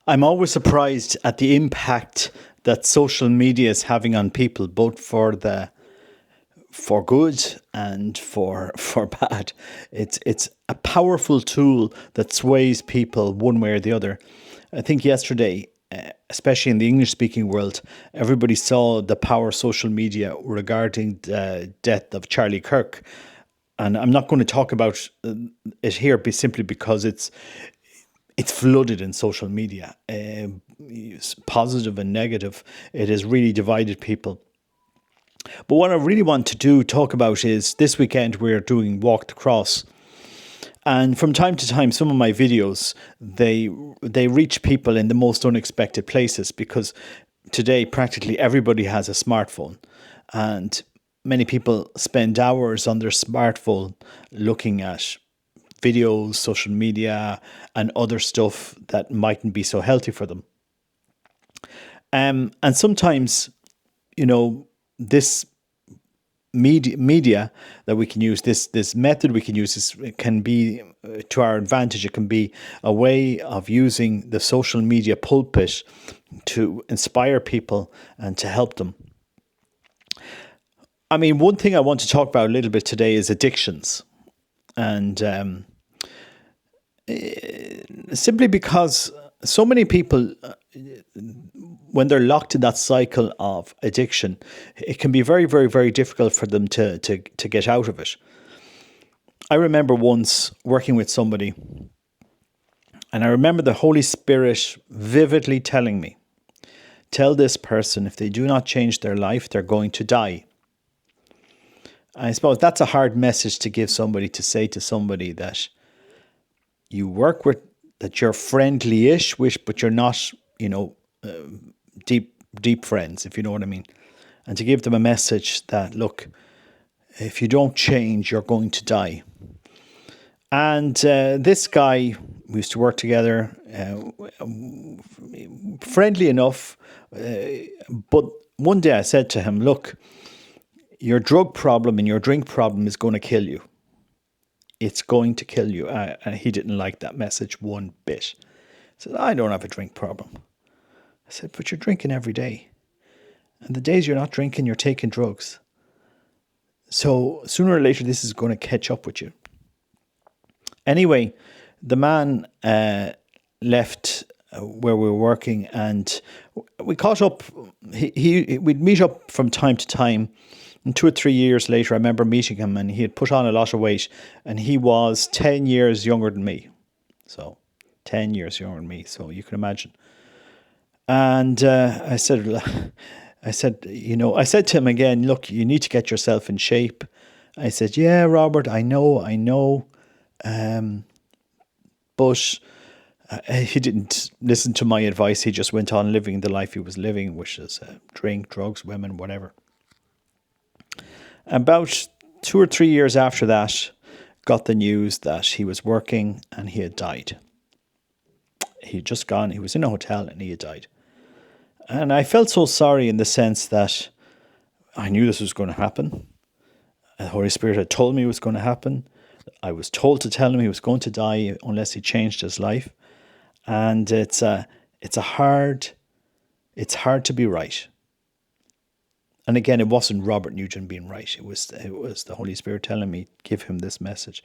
I'm always surprised at the impact that social media is having on people, both for good and for bad. It's a powerful tool that sways people one way or the other. I think yesterday, especially in the English speaking world, everybody saw the power of social media regarding the death of Charlie Kirk. And I'm not going to talk about it here simply because it's flooded in social media, positive and negative. It has really divided people. But what I really want to talk about is this weekend we're doing Walk the Cross. And from time to time, some of my videos, they reach people in the most unexpected places, because today practically everybody has a smartphone, and many people spend hours on their smartphone looking at videos, social media, and other stuff that mightn't be so healthy for them. And sometimes, this media that we can use, this method we can use, it can be to our advantage. It can be a way of using the social media pulpit to inspire people and to help them. I mean, one thing I want to talk about a little bit today is addictions. And simply because so many people, when they're locked in that cycle of addiction, it can be very, very, very difficult for them to get out of it. I remember once working with somebody, and I remember the Holy Spirit vividly telling me, tell this person if they do not change their life, they're going to die. I suppose that's a hard message to give somebody, to say to somebody that you work with, that you're friendly-ish with, but you're not, deep friends, if you know what I mean. And to give them a message that, look, if you don't change, you're going to die. And this guy, we used to work together, friendly enough, but one day I said to him, look, your drug problem and your drink problem is going to kill you. It's going to kill you. And he didn't like that message one bit. He said, I don't have a drink problem. I said, but you're drinking every day. And the days you're not drinking, you're taking drugs. So sooner or later, this is going to catch up with you. Anyway, the man left where we were working, and we caught up. We'd meet up from time to time. And 2 or 3 years later, I remember meeting him, and he had put on a lot of weight, and he was 10 years younger than me. So 10 years younger than me. So you can imagine. And I said to him again, look, you need to get yourself in shape. I said, yeah, Robert, I know. But he didn't listen to my advice. He just went on living the life he was living, which is drink, drugs, women, whatever. About 2 or 3 years after that, got the news that he was working and he had died. He had just gone, he was in a hotel and he had died. And I felt so sorry in the sense that I knew this was going to happen. The Holy Spirit had told me it was going to happen. I was told to tell him he was going to die unless he changed his life. And it's hard to be right. And again, it wasn't Robert Nugent being right. It was the Holy Spirit telling me, give him this message.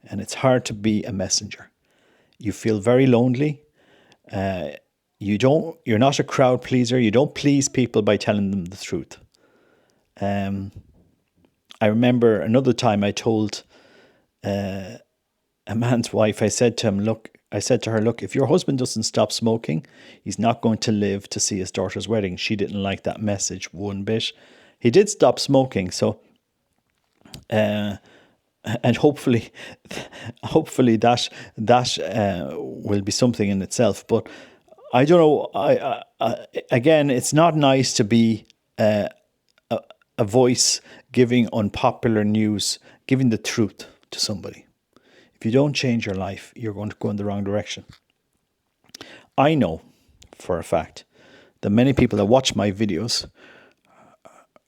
And it's hard to be a messenger. You feel very lonely. You're not a crowd pleaser. You don't please people by telling them the truth. I remember another time I told a man's wife, I said to her, look, if your husband doesn't stop smoking, he's not going to live to see his daughter's wedding. She didn't like that message one bit. He did stop smoking, so and hopefully that will be something in itself. But I don't know. Again, it's not nice to be a voice giving unpopular news, giving the truth to somebody. If you don't change your life, you're going to go in the wrong direction. I know for a fact that many people that watch my videos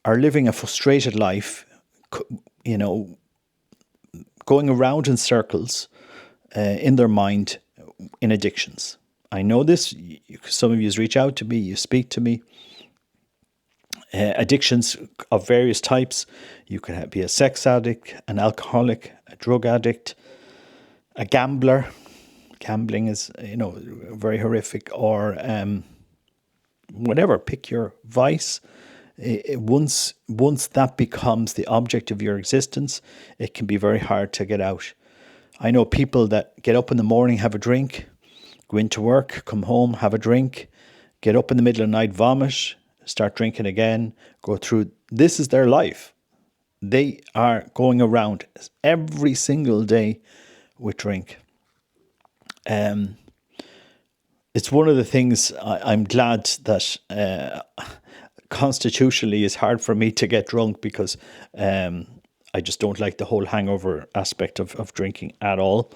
are living a frustrated life, going around in circles in their mind in addictions. I know this. Some of you reach out to me, you speak to me. Addictions of various types. You could be a sex addict, an alcoholic, a drug addict, a gambler. Gambling is, very horrific. Or whatever. Pick your vice. Once that becomes the object of your existence, it can be very hard to get out. I know people that get up in the morning, have a drink, go into work, come home, have a drink, get up in the middle of the night, vomit, start drinking again, go through. This is their life. They are going around every single day with drink. It's one of the things I'm glad that constitutionally it's hard for me to get drunk, because I just don't like the whole hangover aspect of drinking at all.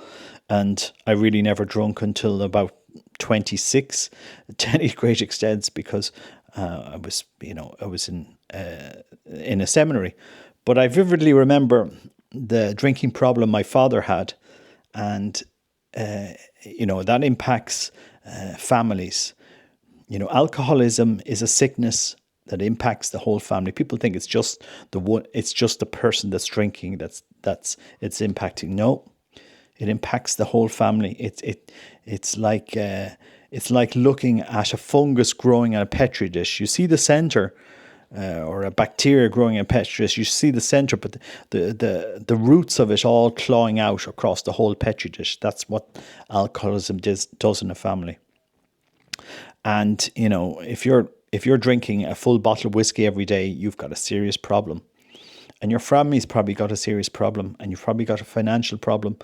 And I really never drunk until about 26 to any great extent, because I was in a seminary. But I vividly remember the drinking problem my father had, and that impacts families. Alcoholism is a sickness that impacts the whole family. People think it's just the person that's drinking that's it's impacting. No, it impacts the whole family. It's like looking at a fungus growing in a petri dish. You see the center, or a bacteria growing in a petri dish. You see the center, but the roots of it all clawing out across the whole petri dish. That's what alcoholism does in a family. And if you're drinking a full bottle of whiskey every day, you've got a serious problem. And your family's probably got a serious problem. And you've probably got a financial problem,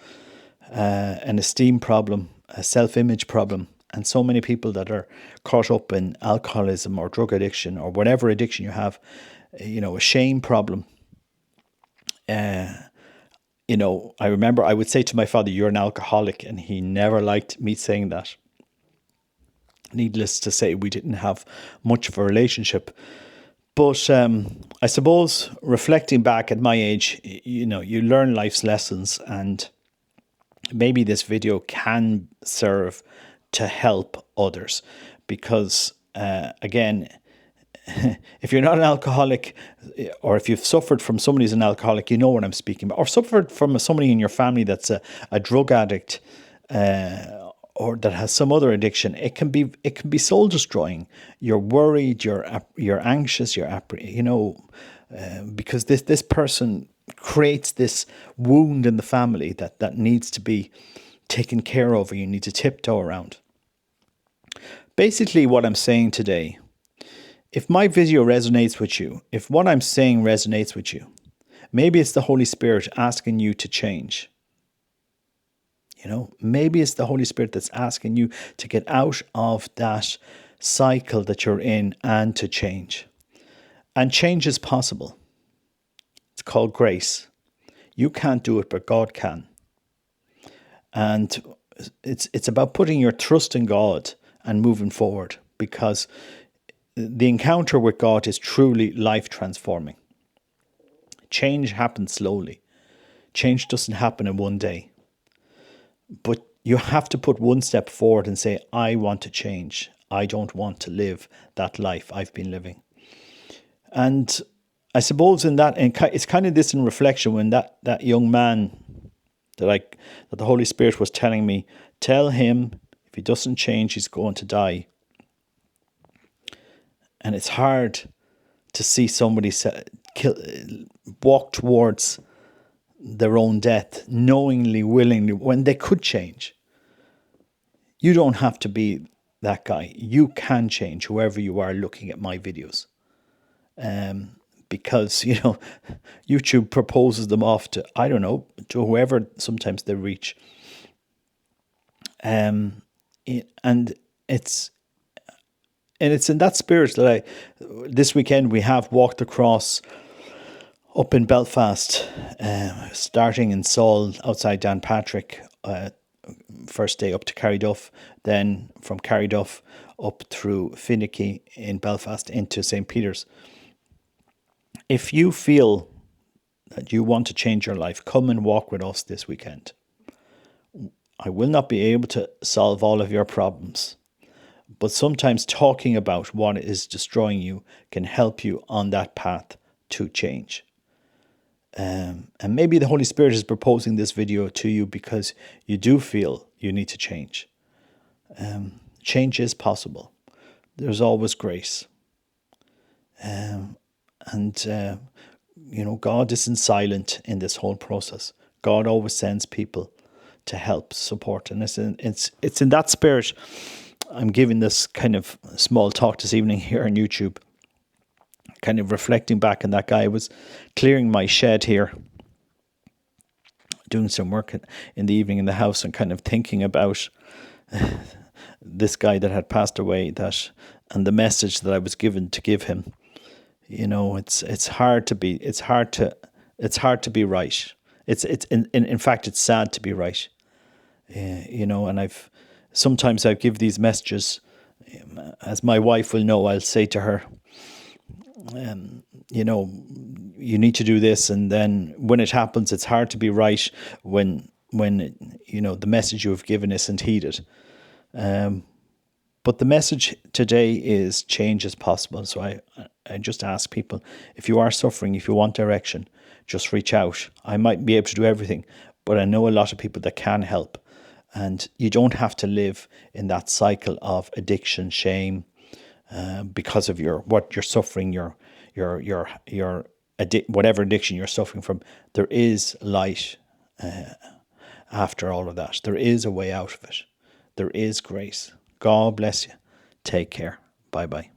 an esteem problem, a self-image problem. And so many people that are caught up in alcoholism or drug addiction or whatever addiction you have, a shame problem. I remember I would say to my father, "You're an alcoholic." And he never liked me saying that. Needless to say, we didn't have much of a relationship. But I suppose reflecting back at my age, you learn life's lessons, and maybe this video can serve to help others. Because again, if you're not an alcoholic, or if you've suffered from somebody who's an alcoholic, you know what I'm speaking about. Or suffered from somebody in your family that's a drug addict, or that has some other addiction, it can be soul destroying. You're worried, you're anxious, because this person creates this wound in the family that needs to be taken care of, or you need to tiptoe around. Basically, what I'm saying today, if my video resonates with you, if what I'm saying resonates with you, maybe it's the Holy Spirit asking you to change. Maybe it's the Holy Spirit that's asking you to get out of that cycle that you're in and to change. And change is possible. It's called grace. You can't do it, but God can. And it's about putting your trust in God and moving forward, because the encounter with God is truly life transforming. Change happens slowly. Change doesn't happen in one day. But you have to put one step forward and say, I want to change. I don't want to live that life I've been living. And I suppose it's kind of this in reflection, when that young man that the Holy Spirit was telling me, tell him if he doesn't change, he's going to die. And it's hard to see somebody walk towards their own death, knowingly, willingly, when they could change. You don't have to be that guy. You can change, whoever you are looking at my videos. Because, YouTube proposes them off to, I don't know, to whoever sometimes they reach. And it's in that spirit that this weekend we have walked across up in Belfast, starting in Saul outside Downpatrick, first day up to Carryduff, then from Carryduff up through Finicky in Belfast into St. Peter's. If you feel that you want to change your life, come and walk with us this weekend. I will not be able to solve all of your problems. But sometimes talking about what is destroying you can help you on that path to change. And maybe the Holy Spirit is proposing this video to you because you do feel you need to change. Change is possible. There's always grace. God isn't silent in this whole process. God always sends people to help, support. And it's in that spirit I'm giving this kind of small talk this evening here on YouTube, kind of reflecting back on that guy. I was clearing my shed here, doing some work in the evening in the house, and kind of thinking about this guy that had passed away, and the message that I was given to give him. It's hard to be right. In fact, it's sad to be right. And sometimes I give these messages, as my wife will know. I'll say to her, you need to do this, and then when it happens, it's hard to be right when the message you have given isn't heeded. But the message today is change is possible. So I just ask people, if you are suffering, if you want direction, just reach out. I might be able to do everything, but I know a lot of people that can help. And you don't have to live in that cycle of addiction, shame, because of what you're suffering, whatever addiction you're suffering from. There is light after all of that. There is a way out of it. There is grace. God bless you. Take care. Bye-bye.